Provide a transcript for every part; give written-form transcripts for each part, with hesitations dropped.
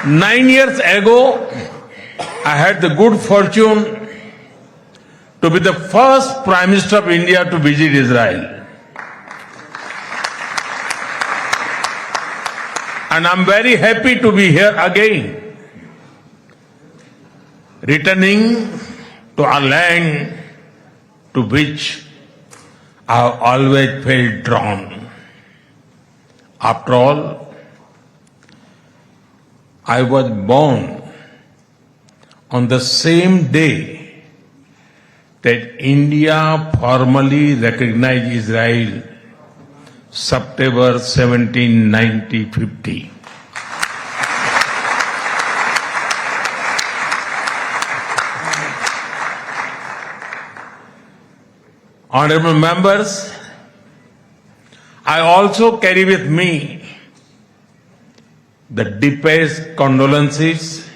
9 years ago, I had the good fortune to be the first Prime Minister of India to visit Israel. And I'm very happy to be here again, returning to a land to which I have always felt drawn. After all, I was born on the same day that India formally recognized Israel, September 17, 1950. Honorable members, I also carry with me the deepest condolences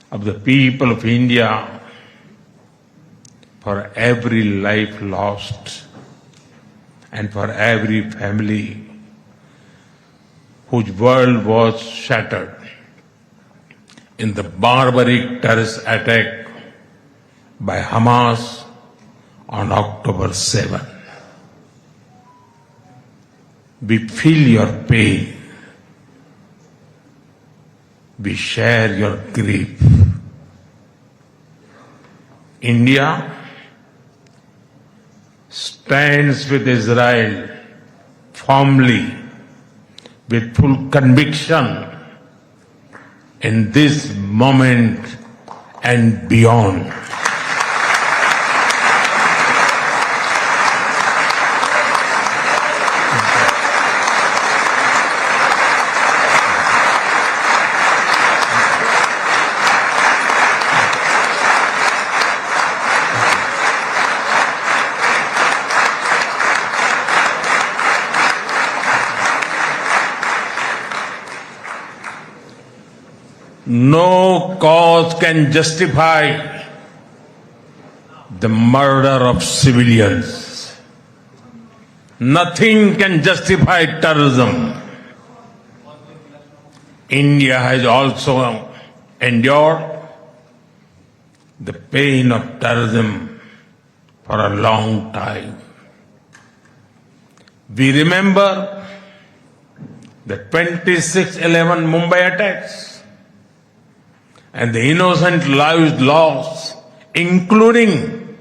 of the people of India for every life lost and for every family whose world was shattered in the barbaric terrorist attack by Hamas on October 7. We feel your pain. We share your grief. India stands with Israel firmly, with full conviction in this moment and beyond. No cause can justify the murder of civilians. Nothing can justify terrorism. India has also endured the pain of terrorism for a long time. We remember the 26/11 Mumbai attacks and the innocent lives lost, including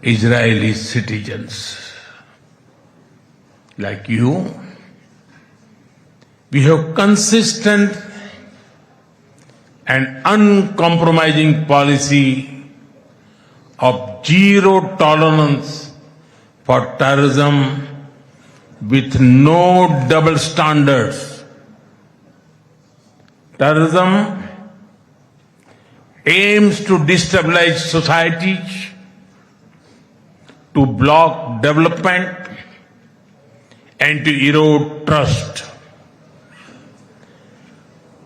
Israeli citizens. Like you, we have consistent and uncompromising policy of zero tolerance for terrorism with no double standards. Terrorism aims to destabilize societies, to block development, and to erode trust.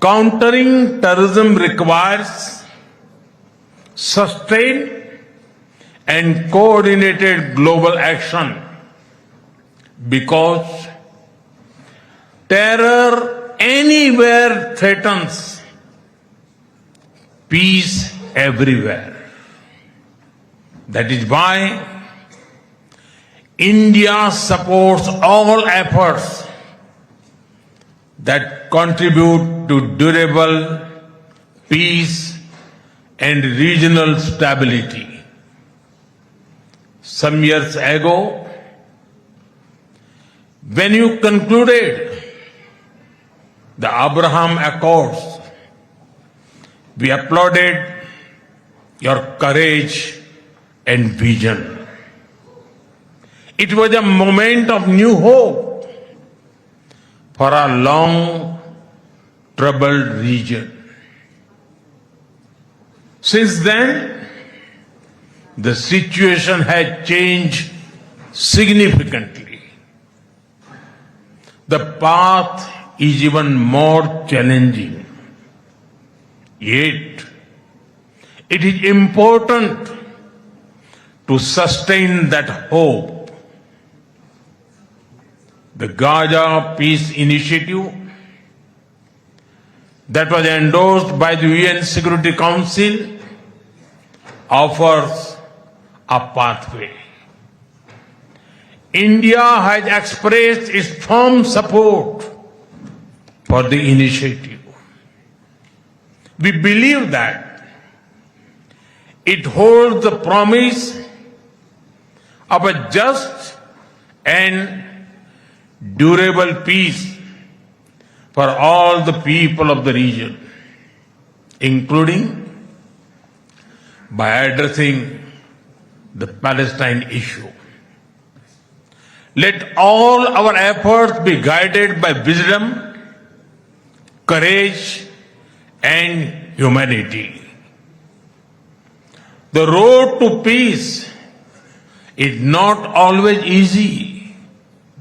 Countering terrorism requires sustained and coordinated global action because terror anywhere threatens peace everywhere. That is why India supports all efforts that contribute to durable peace and regional stability. Some years ago, when you concluded the Abraham Accords, we applauded your courage and vision. It was a moment of new hope for a long troubled region. Since then, the situation has changed significantly. The path is even more challenging. Yet, it is important to sustain that hope. The Gaza Peace Initiative that was endorsed by the UN Security Council offers a pathway. India has expressed its firm support for the initiative. We believe that it holds the promise of a just and durable peace for all the people of the region, including by addressing the Palestine issue. Let all our efforts be guided by wisdom, courage, and humanity. The road to peace is not always easy,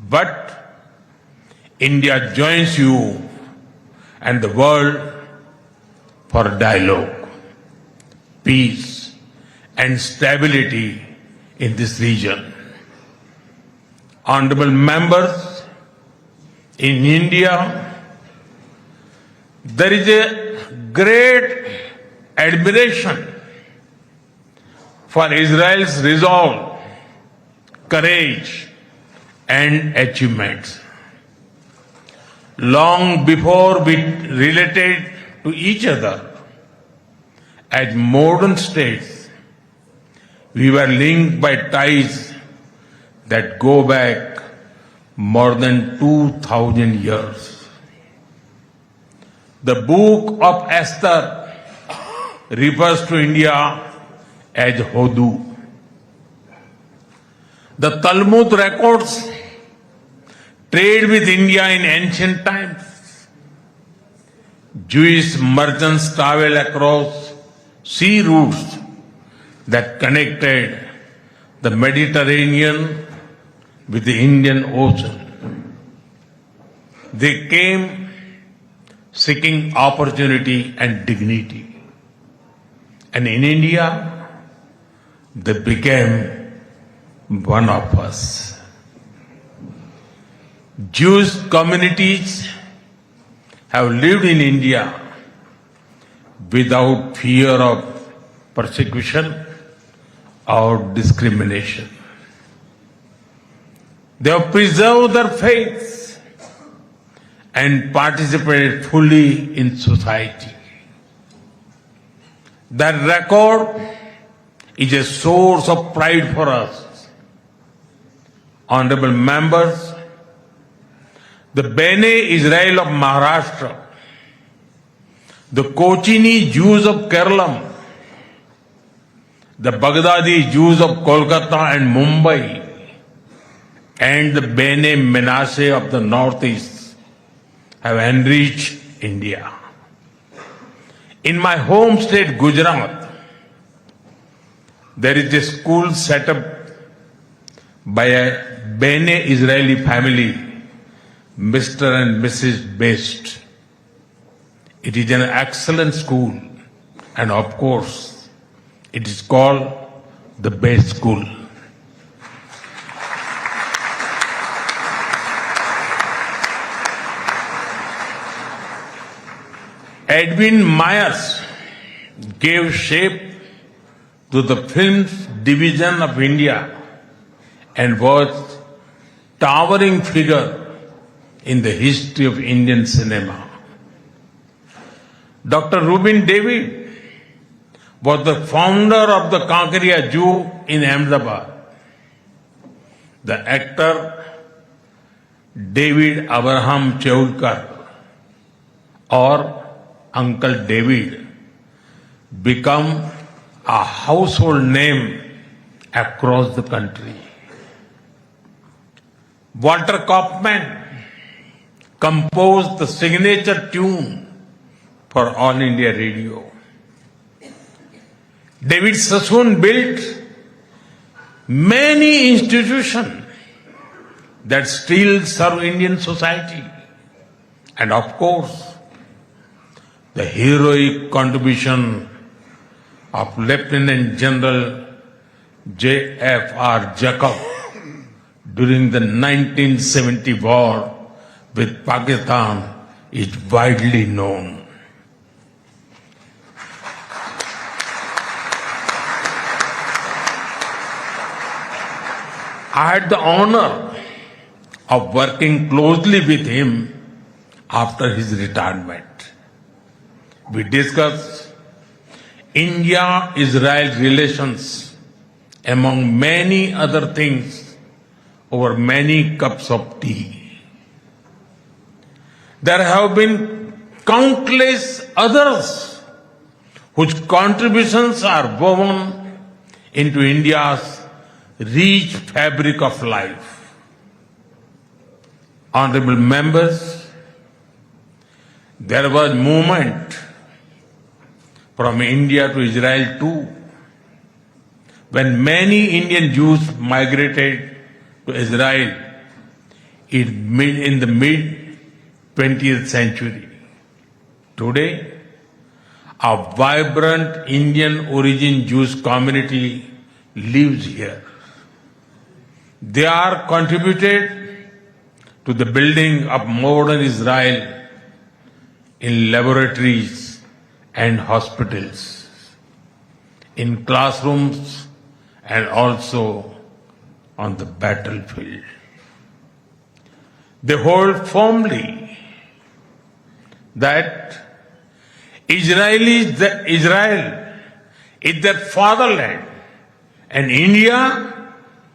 but India joins you and the world for dialogue, peace, and stability in this region. Honorable members, in India, there is a great admiration for Israel's resolve, courage, and achievements. Long before we related to each other as modern states, we were linked by ties that go back more than 2,000 years. The book of Esther refers to India as Hodu. The Talmud records trade with India in ancient times. Jewish merchants traveled across sea routes that connected the Mediterranean with the Indian Ocean. They came seeking opportunity and dignity. And in India, they became one of us. Jewish communities have lived in India without fear of persecution or discrimination. They have preserved their faith and participated fully in society. That record is a source of pride for us. Honorable members, the Bene Israel of Maharashtra, the Kochini Jews of Kerala, the Baghdadi Jews of Kolkata and Mumbai, and the Bene Menashe of the Northeast have enriched India. In my home state, Gujarat, there is a school set up by a Bene Israeli family, Mr. and Mrs. Best. It is an excellent school, and of course, it is called the Best School. Edwin Myers gave shape to the film's division of India and was towering figure in the history of Indian cinema. Dr. Rubin David was the founder of the Kankaria Zoo in Ahmedabad. The actor David Abraham Cheulkar, or Uncle David, become a household name across the country. Walter Kaufman composed the signature tune for All India Radio. David Sassoon built many institutions that still serve Indian society. And of course, the heroic contribution of Lieutenant General J.F.R. Jacob during the 1970 war with Pakistan is widely known. I had the honor of working closely with him after his retirement. We discussed India-Israel relations among many other things over many cups of tea. There have been countless others whose contributions are woven into India's rich fabric of life. Honorable members, there was movement from India to Israel too, when many Indian Jews migrated to Israel in the mid-20th century. Today, a vibrant Indian origin Jewish community lives here. They are contributed to the building of modern Israel in laboratories and hospitals, in classrooms, and also on the battlefield. They hold firmly that Israel is their fatherland and India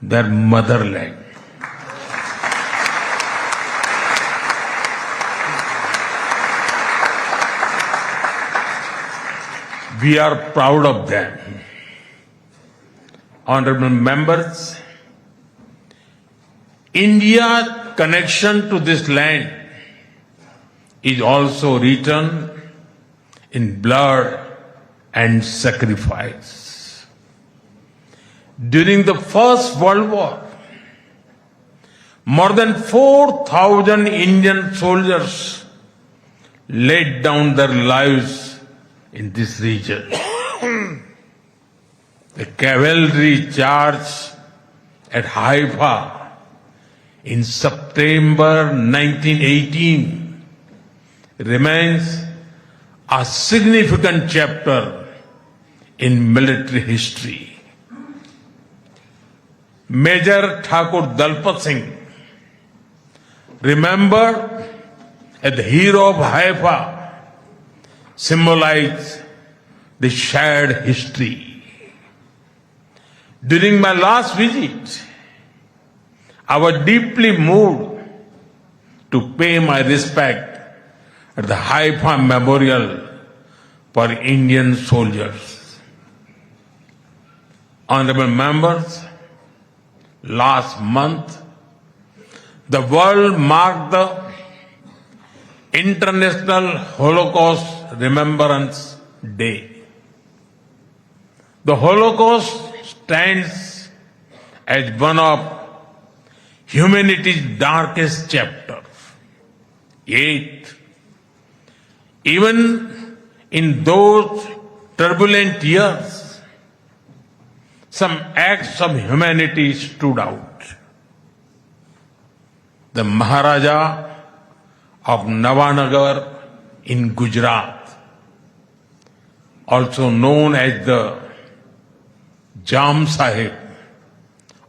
their motherland. We are proud of them. Honorable members, India's connection to this land is also written in blood and sacrifice. During the First World War, more than 4,000 Indian soldiers laid down their lives in this region. The cavalry charge at Haifa in September 1918 remains a significant chapter in military history. Major Thakur Dalpat Singh, remembered as the hero of Haifa, symbolized the shared history. During my last visit, I was deeply moved to pay my respect at the Haifa Memorial for Indian soldiers. Honorable members, last month, the world marked the International Holocaust Remembrance Day. The Holocaust stands as one of humanity's darkest chapters. Yet, even in those turbulent years, some acts of humanity stood out. The Maharaja of Navanagar in Gujarat, also known as the Jam Sahib,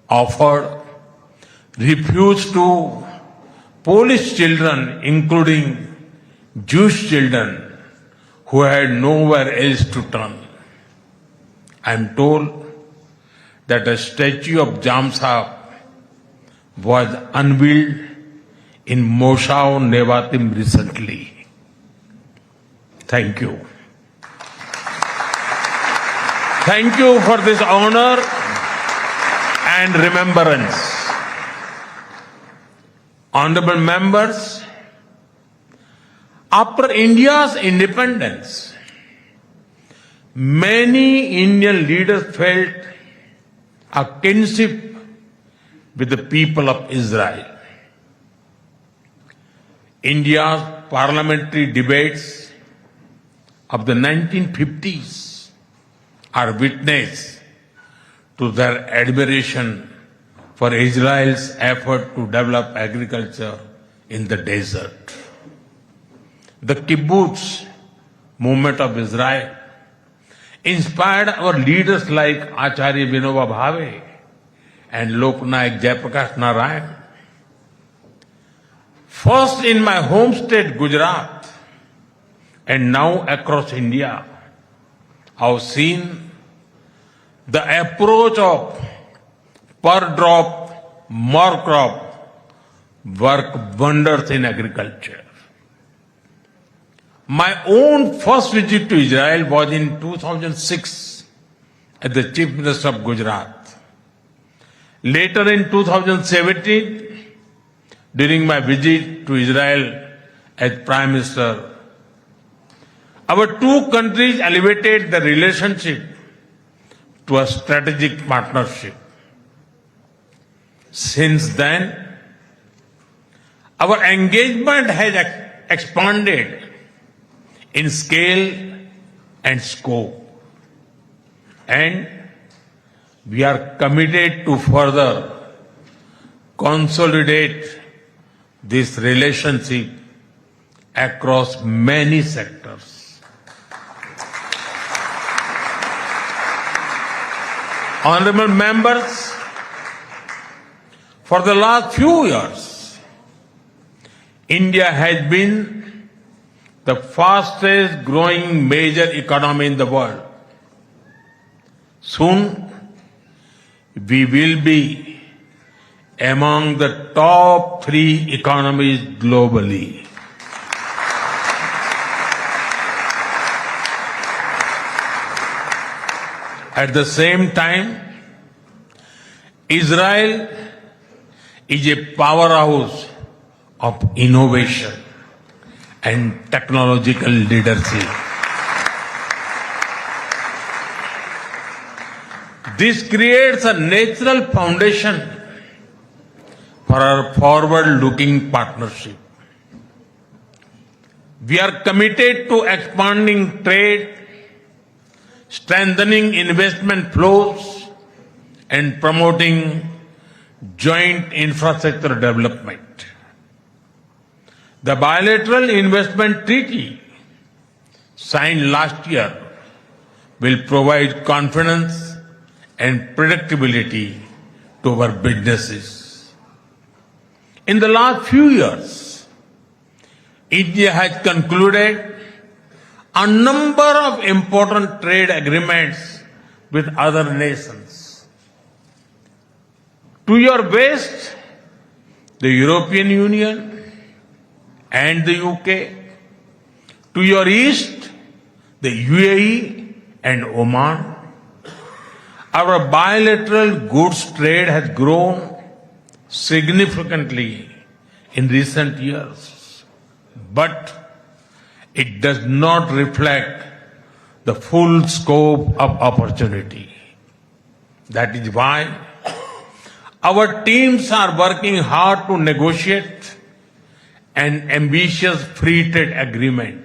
offered refuge to Polish children, including Jewish children who had nowhere else to turn. I am told that a statue of Jam Sahib was unveiled in Moshav Nevatim recently. Thank you. Thank you for this honor and remembrance. Honorable members, after India's independence, many Indian leaders felt a kinship with the people of Israel. India's parliamentary debates of the 1950s are witness to their admiration for Israel's effort to develop agriculture in the desert. The kibbutz movement of Israel inspired our leaders like Acharya Vinoba Bhave and Loknayak Jayaprakash Narayan. First in my home state Gujarat and now across India, I've seen the approach of per drop, more crop work wonders in agriculture. My own first visit to Israel was in 2006 as the Chief Minister of Gujarat. Later in 2017, during my visit to Israel as Prime Minister, our two countries elevated the relationship to a strategic partnership. Since then, our engagement has expanded in scale and scope, and we are committed to further consolidate this relationship across many sectors. Honorable members, for the last few years, India has been the fastest growing major economy in the world. Soon, we will be among the top 3 economies globally. At the same time, Israel is a powerhouse of innovation and technological leadership. This creates a natural foundation for our forward-looking partnership. We are committed to expanding trade, strengthening investment flows, and promoting joint infrastructure development. The bilateral investment treaty signed last year will provide confidence and predictability to our businesses. In the last few years, India has concluded a number of important trade agreements with other nations. To your west, the European Union and the UK. To your east, the UAE and Oman. Our bilateral goods trade has grown significantly in recent years, but it does not reflect the full scope of opportunity. That is why our teams are working hard to negotiate an ambitious free trade agreement